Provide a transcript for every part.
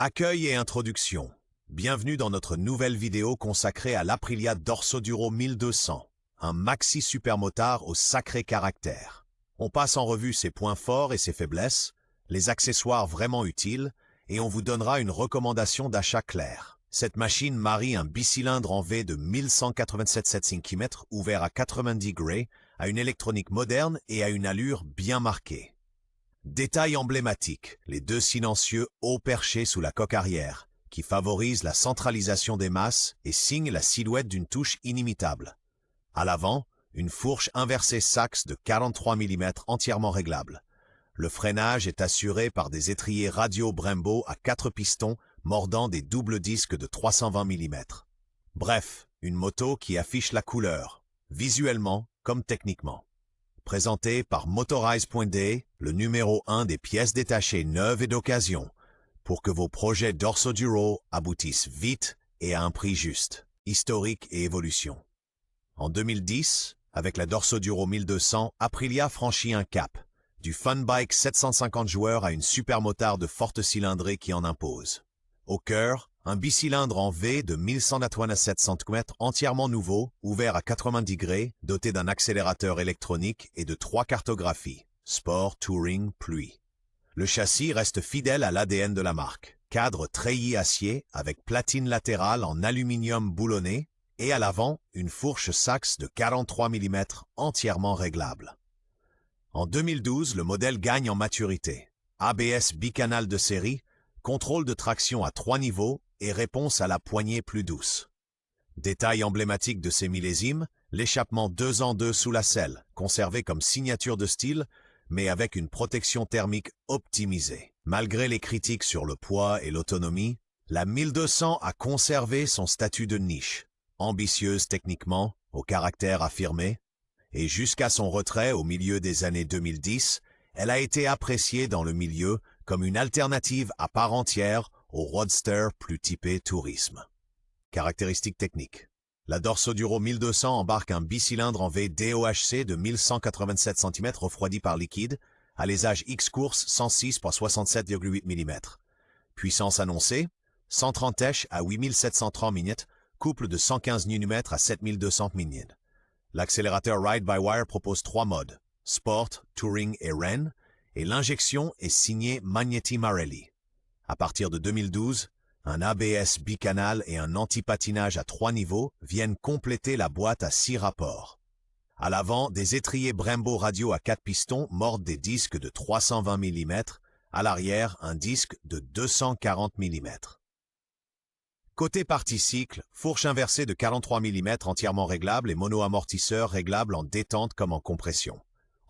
Accueil et introduction. Bienvenue dans notre nouvelle vidéo consacrée à l'Aprilia Dorsoduro 1200, un maxi supermotard au sacré caractère. On passe en revue ses points forts et ses faiblesses, les accessoires vraiment utiles, et on vous donnera une recommandation d'achat claire. Cette machine marie un bicylindre en V de 1187 cm ouvert à 90 degrés, à une électronique moderne et à une allure bien marquée. Détail emblématique, les deux silencieux haut perchés sous la coque arrière, qui favorisent la centralisation des masses et signent la silhouette d'une touche inimitable. À l'avant, une fourche inversée Sachs de 43 mm entièrement réglable. Le freinage est assuré par des étriers radio Brembo à 4 pistons mordant des doubles disques de 320 mm. Bref, une moto qui affiche la couleur, visuellement comme techniquement. Présenté par Motorize.de, le numéro 1 des pièces détachées neuves et d'occasion, pour que vos projets Dorsoduro aboutissent vite et à un prix juste. Historique et évolution. En 2010, avec la Dorsoduro 1200, Aprilia franchit un cap, du fun bike 750 joueurs à une supermotard de forte cylindrée qui en impose. Au cœur, un bicylindre en V de 1187 cm entièrement nouveau, ouvert à 90 degrés, doté d'un accélérateur électronique et de 3 cartographies, Sport, Touring, Pluie. Le châssis reste fidèle à l'ADN de la marque. Cadre treillis acier avec platine latérale en aluminium boulonné et à l'avant, une fourche Sachs de 43 mm entièrement réglable. En 2012, le modèle gagne en maturité. ABS bicanal de série, contrôle de traction à 3 niveaux et réponse à la poignée plus douce. Détail emblématique de ces millésimes, l'échappement 2 en 2 sous la selle, conservé comme signature de style, mais avec une protection thermique optimisée. Malgré les critiques sur le poids et l'autonomie, la 1200 a conservé son statut de niche, ambitieuse techniquement, au caractère affirmé, et jusqu'à son retrait au milieu des années 2010, elle a été appréciée dans le milieu comme une alternative à part entière au roadster plus typé tourisme. Caractéristiques techniques. La Dorsoduro 1200 embarque un bicylindre en V DOHC de 1187 cm refroidi par liquide, alésage X-Course 106.67,8 mm. Puissance annoncée, 130 H à 8730 min, couple de 115 Nm à 7200 min. L'accélérateur Ride-by-Wire propose 3 modes, Sport, Touring et Ren, et l'injection est signée Magneti Marelli. À partir de 2012, un ABS bicanal et un anti-patinage à 3 niveaux viennent compléter la boîte à 6 rapports. À l'avant, des étriers Brembo radio à 4 pistons mordent des disques de 320 mm, à l'arrière, un disque de 240 mm. Côté partie cycle, fourche inversée de 43 mm entièrement réglable et mono-amortisseur réglable en détente comme en compression.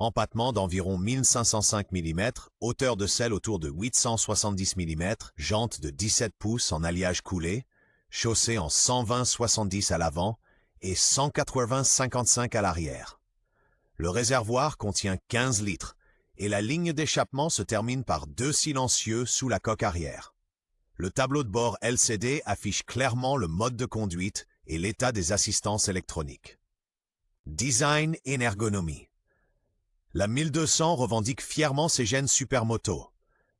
Empattement d'environ 1505 mm, hauteur de selle autour de 870 mm, jante de 17 pouces en alliage coulé, chaussée en 120-70 à l'avant et 180-55 à l'arrière. Le réservoir contient 15 litres et la ligne d'échappement se termine par 2 silencieux sous la coque arrière. Le tableau de bord LCD affiche clairement le mode de conduite et l'état des assistances électroniques. Design et ergonomie. La 1200 revendique fièrement ses gènes supermoto.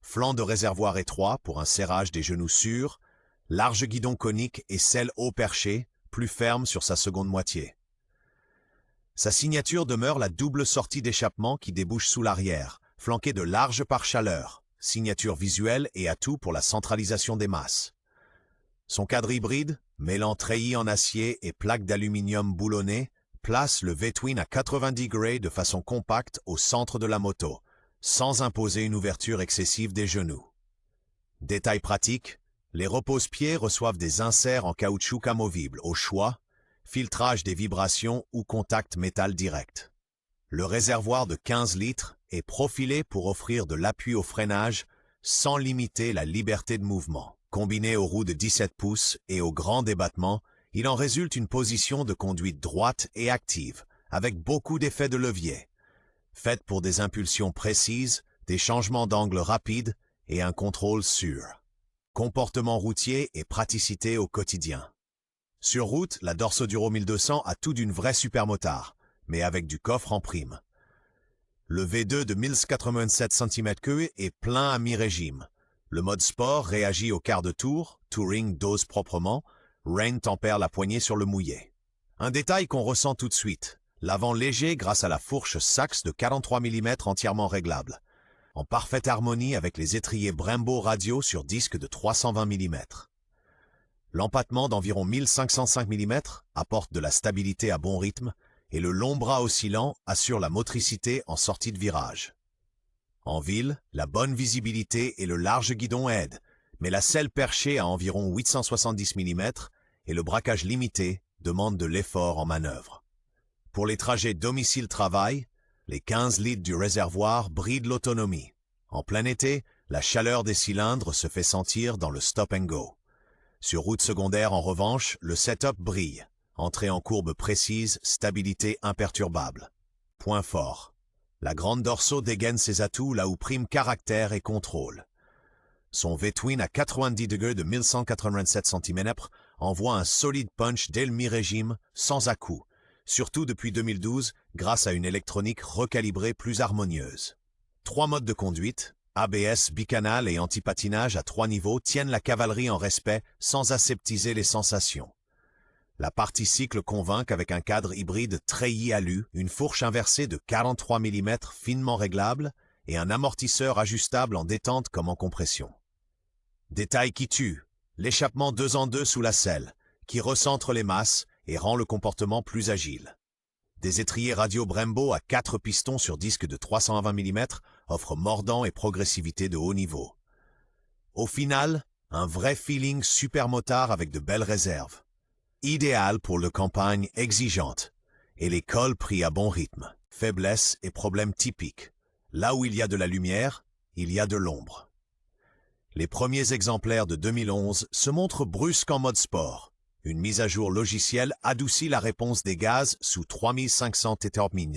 Flanc de réservoir étroit pour un serrage des genoux sûrs, large guidon conique et selle haut perché, plus ferme sur sa seconde moitié. Sa signature demeure la double sortie d'échappement qui débouche sous l'arrière, flanquée de larges pare-chaleurs, signature visuelle et atout pour la centralisation des masses. Son cadre hybride, mêlant treillis en acier et plaques d'aluminium boulonnées, place le V-Twin à 90 degrés de façon compacte au centre de la moto, sans imposer une ouverture excessive des genoux. Détail pratique, les repose-pieds reçoivent des inserts en caoutchouc amovible au choix, filtrage des vibrations ou contact métal direct. Le réservoir de 15 litres est profilé pour offrir de l'appui au freinage sans limiter la liberté de mouvement. Combiné aux roues de 17 pouces et au grand débattement, il en résulte une position de conduite droite et active, avec beaucoup d'effets de levier, faite pour des impulsions précises, des changements d'angle rapides et un contrôle sûr. Comportement routier et praticité au quotidien. Sur route, la Dorsoduro 1200 a tout d'une vraie supermotard, mais avec du coffre en prime. Le V2 de 1087 cm3 est plein à mi-régime. Le mode sport réagit au quart de tour, touring dose proprement, rain tempère la poignée sur le mouillé. Un détail qu'on ressent tout de suite, l'avant léger grâce à la fourche Sachs de 43 mm entièrement réglable, en parfaite harmonie avec les étriers Brembo radio sur disque de 320 mm. L'empattement d'environ 1505 mm apporte de la stabilité à bon rythme et le long bras oscillant assure la motricité en sortie de virage. En ville, la bonne visibilité et le large guidon aident, mais la selle perchée à environ 870 mm et le braquage limité demandent de l'effort en manœuvre. Pour les trajets domicile-travail, les 15 litres du réservoir brident l'autonomie. En plein été, la chaleur des cylindres se fait sentir dans le stop and go. Sur route secondaire, en revanche, le setup brille. Entrée en courbe précise, stabilité imperturbable. Point fort. La grande Dorso dégaine ses atouts là où prime caractère et contrôle. Son V-twin à 90 degrés de 1187 cm envoie un solide punch dès le mi-régime, sans à-coups, surtout depuis 2012 grâce à une électronique recalibrée plus harmonieuse. 3 modes de conduite, ABS, bicanal et antipatinage à 3 niveaux tiennent la cavalerie en respect sans aseptiser les sensations. La partie cycle convainc avec un cadre hybride treillis alu, une fourche inversée de 43 mm finement réglable et un amortisseur ajustable en détente comme en compression. Détail qui tue, l'échappement 2 en 2 sous la selle, qui recentre les masses et rend le comportement plus agile. Des étriers radio Brembo à 4 pistons sur disque de 320 mm offrent mordant et progressivité de haut niveau. Au final, un vrai feeling supermotard avec de belles réserves. Idéal pour le campagne exigeante et les cols pris à bon rythme. Faiblesses et problèmes typiques. Là où il y a de la lumière, il y a de l'ombre. Les premiers exemplaires de 2011 se montrent brusques en mode sport. Une mise à jour logicielle adoucit la réponse des gaz sous 3500 Th/min.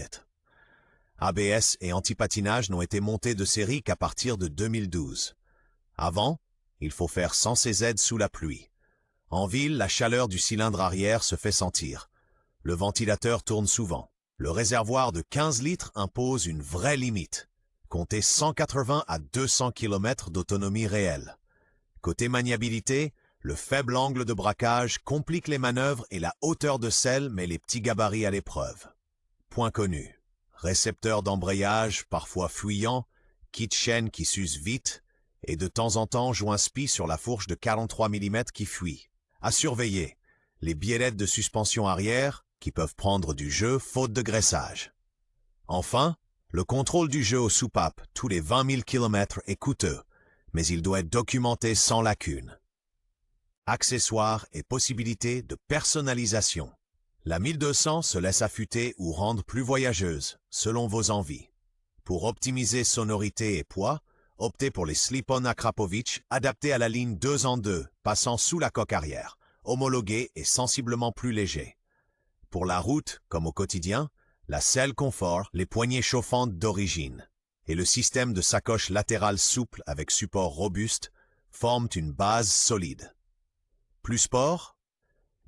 ABS et antipatinage n'ont été montés de série qu'à partir de 2012. Avant, il faut faire sans ces aides sous la pluie. En ville, la chaleur du cylindre arrière se fait sentir. Le ventilateur tourne souvent. Le réservoir de 15 litres impose une vraie limite. Comptez 180 à 200 km d'autonomie réelle. Côté maniabilité, le faible angle de braquage complique les manœuvres et la hauteur de selle met les petits gabarits à l'épreuve. Point connu. Récepteur d'embrayage parfois fuyant, kit chaîne qui s'use vite et de temps en temps joint spi sur la fourche de 43 mm qui fuit. À surveiller, les biellettes de suspension arrière qui peuvent prendre du jeu faute de graissage. Enfin, le contrôle du jeu aux soupapes tous les 20 000 km est coûteux, mais il doit être documenté sans lacune. Accessoires et possibilités de personnalisation. La 1200 se laisse affûter ou rendre plus voyageuse, selon vos envies. Pour optimiser sonorité et poids, optez pour les slip-on Akrapovic adaptés à la ligne 2 en 2, passant sous la coque arrière, homologués et sensiblement plus légers. Pour la route, comme au quotidien, la selle confort, les poignées chauffantes d'origine et le système de sacoche latérale souple avec support robuste forment une base solide. Plus sport,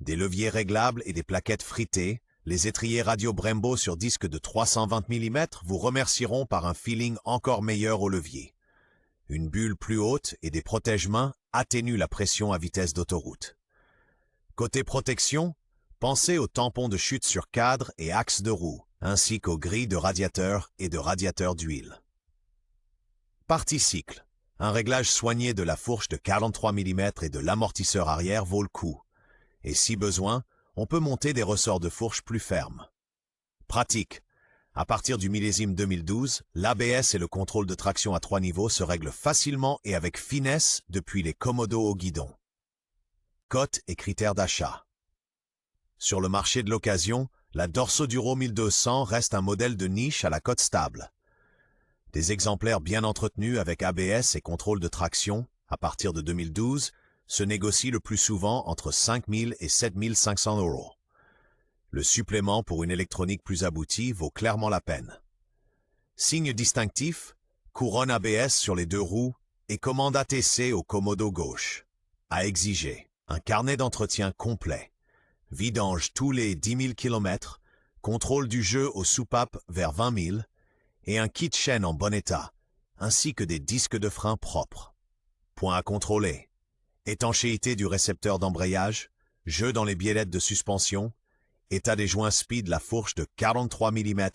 des leviers réglables et des plaquettes fritées, les étriers radio Brembo sur disque de 320 mm vous remercieront par un feeling encore meilleur au levier. Une bulle plus haute et des protège-mains atténuent la pression à vitesse d'autoroute. Côté protection, pensez aux tampons de chute sur cadre et axe de roue, ainsi qu'aux grilles de radiateur et de radiateur d'huile. Partie cycle. Un réglage soigné de la fourche de 43 mm et de l'amortisseur arrière vaut le coup. Et si besoin, on peut monter des ressorts de fourche plus fermes. Pratique. À partir du millésime 2012, l'ABS et le contrôle de traction à 3 niveaux se règlent facilement et avec finesse depuis les commodos au guidon. Cote et critères d'achat. Sur le marché de l'occasion, la Dorso Duro 1200 reste un modèle de niche à la cote stable. Des exemplaires bien entretenus avec ABS et contrôle de traction, à partir de 2012, se négocient le plus souvent entre 5 000 et 7 500 €. Le supplément pour une électronique plus aboutie vaut clairement la peine. Signe distinctif, couronne ABS sur les 2 roues et commande ATC au commodo gauche. À exiger, un carnet d'entretien complet. Vidange tous les 10 000 km, contrôle du jeu aux soupapes vers 20 000 et un kit chaîne en bon état, ainsi que des disques de frein propres. Point à contrôler. Étanchéité du récepteur d'embrayage, jeu dans les biellettes de suspension, état des joints speed la fourche de 43 mm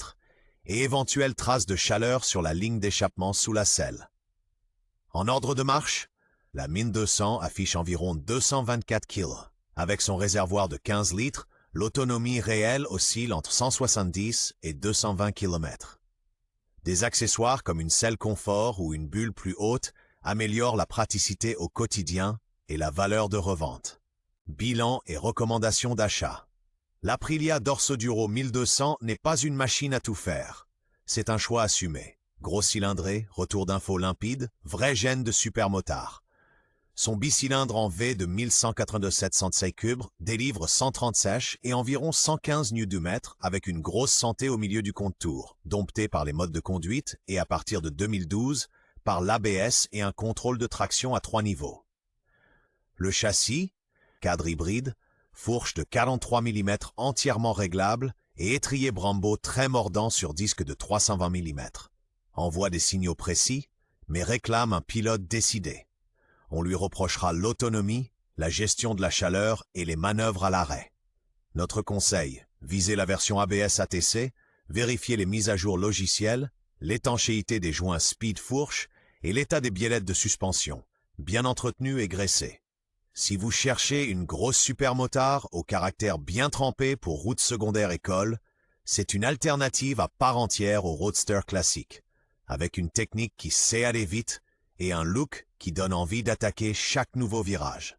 et éventuelle trace de chaleur sur la ligne d'échappement sous la selle. En ordre de marche, la 1200 affiche environ 224 kg. Avec son réservoir de 15 litres, l'autonomie réelle oscille entre 170 et 220 km. Des accessoires comme une selle confort ou une bulle plus haute améliorent la praticité au quotidien et la valeur de revente. Bilan et recommandations d'achat. L'Aprilia Dorsoduro 1200 n'est pas une machine à tout faire. C'est un choix assumé. Gros cylindré, retour d'info limpide, vrai gène de supermotard. Son bicylindre en V de 1187 cm3 délivre 130 sèches et environ 115 Nm avec une grosse santé au milieu du contour, dompté par les modes de conduite et à partir de 2012 par l'ABS et un contrôle de traction à 3 niveaux. Le châssis, cadre hybride, fourche de 43 mm entièrement réglable et étrier Brembo très mordant sur disque de 320 mm. Envoie des signaux précis, mais réclame un pilote décidé. On lui reprochera l'autonomie, la gestion de la chaleur et les manœuvres à l'arrêt. Notre conseil, visez la version ABS ATC, vérifiez les mises à jour logicielles, l'étanchéité des joints speed fourche et l'état des biellettes de suspension, bien entretenues et graissées. Si vous cherchez une grosse supermotard au caractère bien trempé pour route secondaire et col, c'est une alternative à part entière au roadster classique, avec une technique qui sait aller vite et un look qui donne envie d'attaquer chaque nouveau virage.